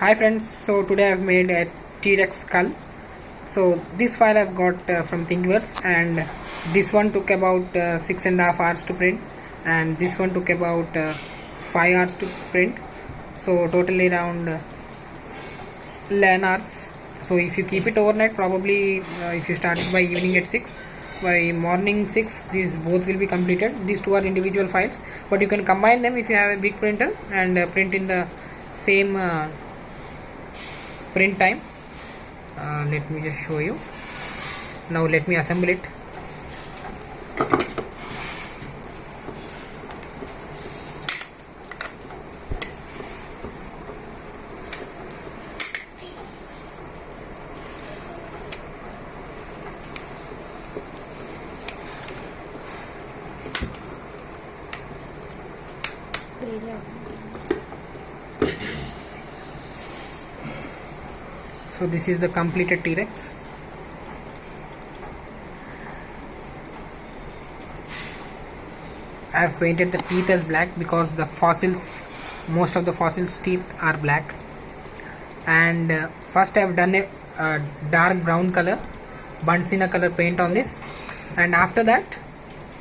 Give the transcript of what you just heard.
Hi friends, so today I've made a Trex skull. So this file I've got from Thingiverse, and this one took about 6.5 hours to print, and this one took about 5 hours to print. So totally around 11 hours. So if you keep it overnight, probably if you start it by evening at 6, by morning 6 these both will be completed. These two are individual files, but you can combine them if you have a big printer and print in the same print time. Let me just show you. Now let me assemble it. So this is the completed Trex. I have painted the teeth as black because the fossils, most of the fossils teeth are black. And first I have done a dark brown color Bunsen color paint on this, and after that